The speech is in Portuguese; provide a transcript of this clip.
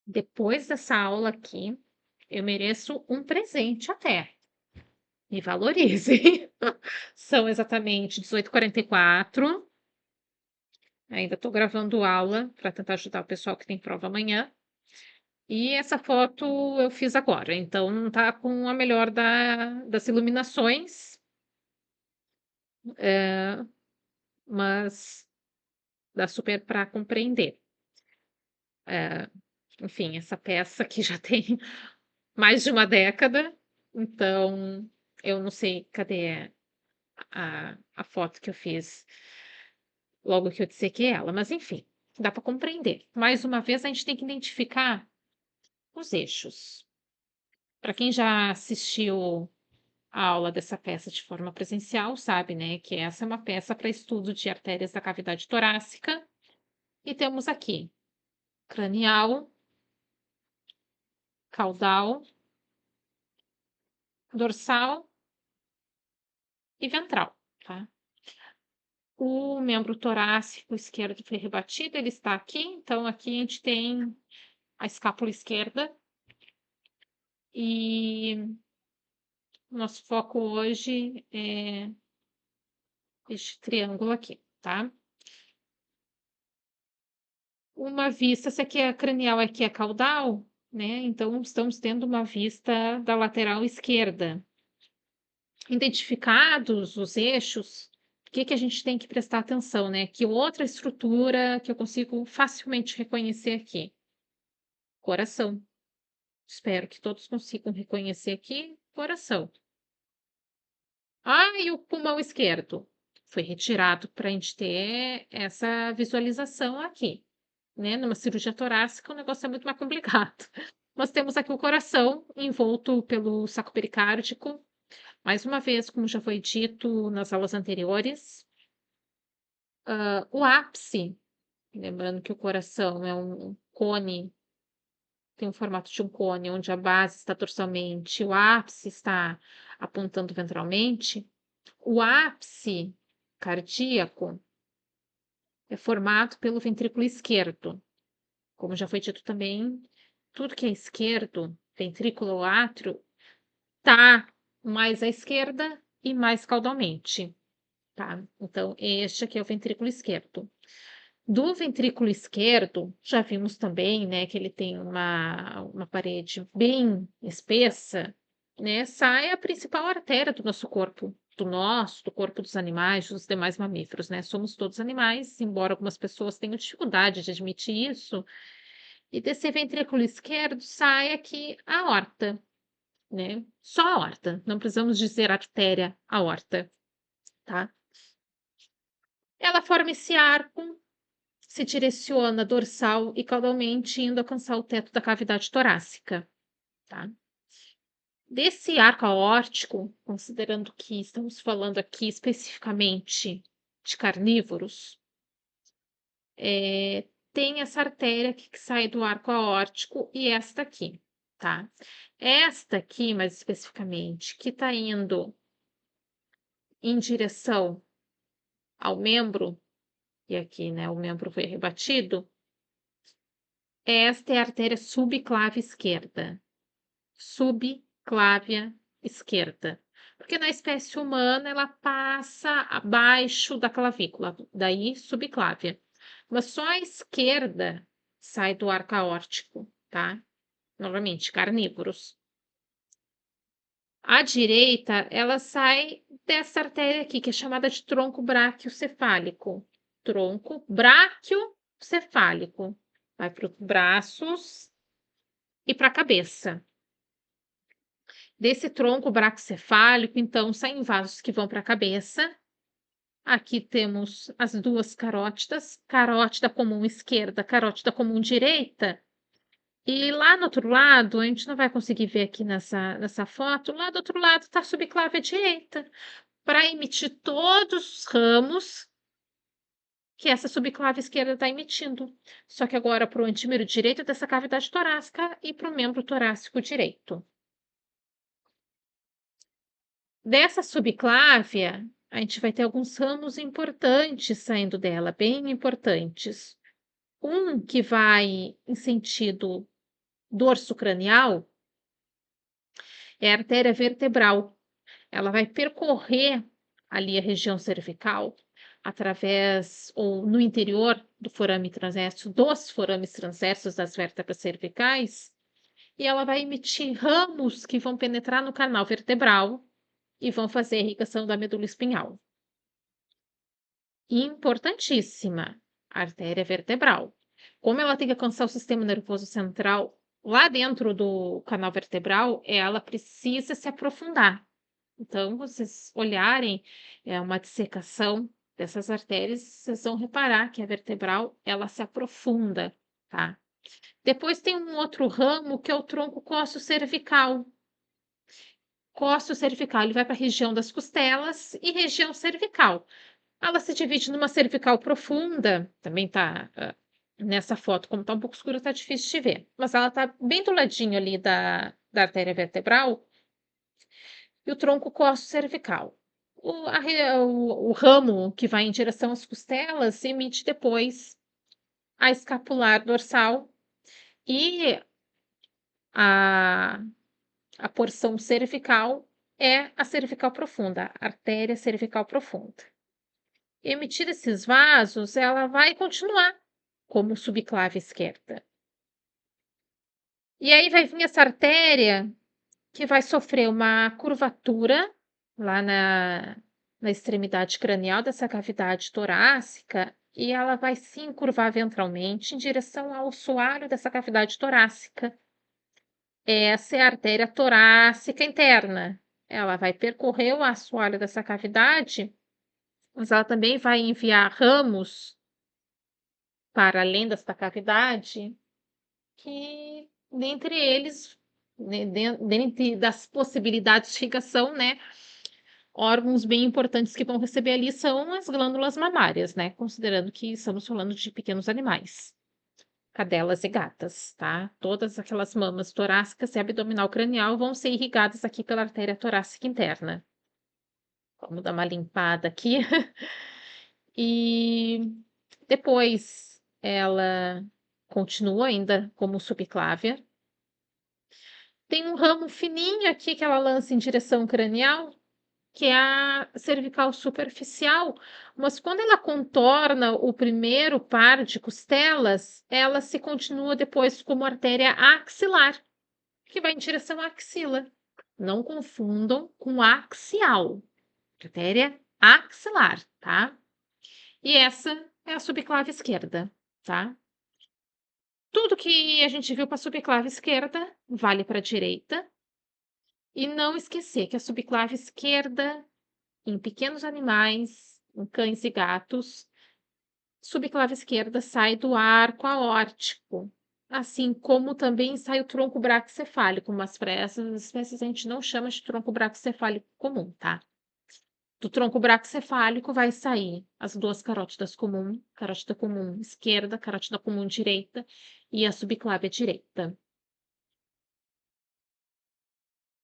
Depois dessa aula aqui, eu mereço um presente até. Me valorizem. São exatamente 18h44. Ainda estou gravando aula para tentar ajudar o pessoal que tem prova amanhã. E essa foto eu fiz agora, então não tá com a melhor das iluminações, mas dá super para compreender. Eh, Enfim, essa peça aqui já tem mais de uma década, então eu não sei cadê a foto que eu fiz logo que eu dissequei ela, mas enfim, dá para compreender. Mais uma vez, a gente tem que identificar os eixos. Para quem já assistiu a aula dessa peça de forma presencial, sabe, né, que essa é uma peça para estudo de artérias da cavidade torácica, e temos aqui cranial, caudal, dorsal e ventral, tá? O membro torácico esquerdo foi rebatido, ele está aqui, então aqui a gente tem a escápula esquerda e nosso foco hoje é este triângulo aqui, tá? Uma vista, essa aqui é cranial, aqui é caudal, né? Então estamos tendo uma vista da lateral esquerda. Identificados os eixos, o que que a gente tem que prestar atenção, né? Que outra estrutura que eu consigo facilmente reconhecer aqui? Coração. Espero que todos consigam reconhecer aqui, coração. Ah, e o pulmão esquerdo? Foi retirado para a gente ter essa visualização aqui, né? Numa cirurgia torácica, o negócio é muito mais complicado. Nós temos aqui o coração envolto pelo saco pericárdico. Mais uma vez, como já foi dito nas aulas anteriores, o ápice, lembrando que o coração é um cone, tem o formato de um cone, onde a base está dorsalmente, o ápice está apontando ventralmente. O ápice cardíaco é formado pelo ventrículo esquerdo. Como já foi dito também, tudo que é esquerdo, ventrículo ou átrio, tá mais à esquerda e mais caudalmente, tá? Então, este aqui é o ventrículo esquerdo. Do ventrículo esquerdo, já vimos também, né, que ele tem uma parede bem espessa, né, sai a principal artéria do nosso corpo, do corpo dos animais, dos demais mamíferos, né? Somos todos animais, embora algumas pessoas tenham dificuldade de admitir isso. E desse ventrículo esquerdo sai aqui a aorta, né? Só a aorta, não precisamos dizer artéria aorta, tá? Ela forma esse arco, se direciona dorsal e caudalmente, indo alcançar o teto da cavidade torácica, tá? Desse arco aórtico, considerando que estamos falando aqui especificamente de carnívoros, tem essa artéria que sai do arco aórtico e esta aqui, tá? Esta aqui, mais especificamente, que está indo em direção ao membro, e aqui, né, o membro foi rebatido, esta é a artéria subclave esquerda. Subclávia esquerda. Porque na espécie humana ela passa abaixo da clavícula, daí subclávia. Mas só a esquerda sai do arco aórtico, tá? Novamente, carnívoros. A direita, ela sai dessa artéria aqui, que é chamada de tronco braquiocefálico. Tronco braquiocefálico. Vai para os braços e para a cabeça. Desse tronco braquicefálico, então, saem vasos que vão para a cabeça. Aqui temos as duas carótidas, carótida comum esquerda, carótida comum direita. E lá no outro lado, a gente não vai conseguir ver aqui nessa foto, lá do outro lado está a subclávia direita, para emitir todos os ramos que essa subclávia esquerda está emitindo. Só que agora para o antímero direito dessa cavidade torácica e para o membro torácico direito. Dessa subclávia, a gente vai ter alguns ramos importantes saindo dela, bem importantes. Um que vai em sentido dorso cranial é a artéria vertebral. Ela vai percorrer ali a região cervical através ou no interior do forame transverso, dos forames transversos das vértebras cervicais, e ela vai emitir ramos que vão penetrar no canal vertebral e vão fazer a irrigação da medula espinhal. Importantíssima, a artéria vertebral. Como ela tem que alcançar o sistema nervoso central lá dentro do canal vertebral, ela precisa se aprofundar. Então, vocês olharem, uma dissecação dessas artérias, vocês vão reparar que a vertebral, ela se aprofunda, tá? Depois tem um outro ramo que é o tronco cossto-cervical. Costo-cervical, ele vai para a região das costelas e região cervical. Ela se divide numa cervical profunda, também tá, nessa foto, como tá um pouco escura, tá difícil de ver, mas ela tá bem do ladinho ali da artéria vertebral, e o tronco costo-cervical. O ramo que vai em direção às costelas emite depois a escapular dorsal e a a porção cervical é a cervical profunda, a artéria cervical profunda. Emitir esses vasos, ela vai continuar como subclave esquerda. E aí vai vir essa artéria que vai sofrer uma curvatura lá na extremidade cranial dessa cavidade torácica e ela vai se encurvar ventralmente em direção ao assoalho dessa cavidade torácica. Essa é a artéria torácica interna. Ela vai percorrer o assoalho dessa cavidade, mas ela também vai enviar ramos para além desta cavidade, que dentre eles, né, dentre das possibilidades de irrigação, né, órgãos bem importantes que vão receber ali são as glândulas mamárias, né, considerando que estamos falando de pequenos animais, cadelas e gatas, tá? Todas aquelas mamas torácicas e abdominal cranial vão ser irrigadas aqui pela artéria torácica interna. Vamos dar uma limpada aqui. E depois ela continua ainda como subclávia. Tem um ramo fininho aqui que ela lança em direção cranial, que é a cervical superficial, mas quando ela contorna o primeiro par de costelas, ela se continua depois como artéria axilar, que vai em direção à axila. Não confundam com axial, artéria axilar, tá? E essa é a subclave esquerda, tá? Tudo que a gente viu para a subclave esquerda vale para a direita. E não esquecer que a subclave esquerda, em pequenos animais, em cães e gatos, subclave esquerda sai do arco aórtico, assim como também sai o tronco braquicefálico, mas para essas espécies a gente não chama de tronco braquicefálico comum, tá? Do tronco braquicefálico vai sair as duas carótidas comum, carótida comum esquerda, carótida comum direita e a subclávia direita.